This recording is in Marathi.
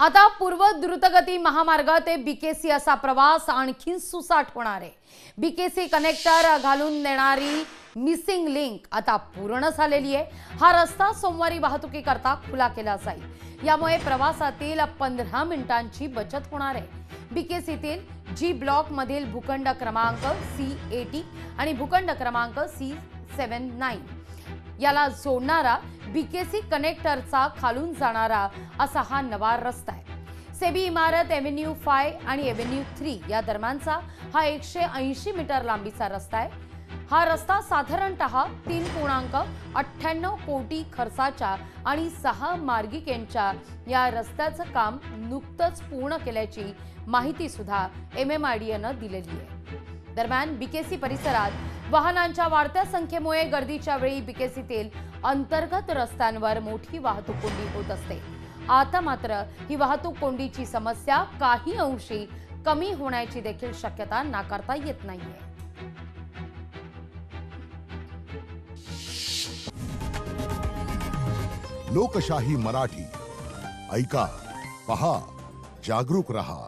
आता पूर्व द्रुतगती महामार्ग ते बीकेसी असा प्रवास आणखी सुसाट होणार आहे। बीकेसी कनेक्टर घालून देणारी मिसिंग लिंक आता पूर्ण झालेली आहे। हा रस्ता सोमवारी वाहतुकी करता खुला केला जाईल। यामुळे प्रवासातील 15 मिनिटांची बचत होणार आहे। बीकेसीतील जी ब्लॉक मधील भूखंड क्रमांक C80 आणि भूखंड क्रमांक C79 याला जोडणारा बीकेसी कनेक्टरचा खालून जाणारा असा हा नवा रस्ता आहे। सेबी इमारत एव्हेन्यू 5 आणि एव्हेन्यू 3 या दरम्यानचा हा 180 मीटर लांबीचा रस्ता आहे। हा रस्ता साधारणतः 3.98 कोटी खर्चाच्या आणि 6 मार्गिकेंच्या या रस्त्याचं काम नुकतंच पूर्ण केल्याची माहिती सुद्धा MMRDAनं दिलेली आहे। दरम्यान बीकेसी परिसरात वाहनांच्या वाढत्या संख्येमुळे गर्दीच्या वेळी बीकेसीतील अंतर्गत रस्त्यांवर मोठी वाहतूक कोंडी होत असते। आता मात्र ही वाहतूक कोंडीची समस्या काही अंशी कमी होण्याची देखील शक्यता नाकारता येत नाहीये। लोकशाही मराठी ऐका, पहा, जागरूक रहा।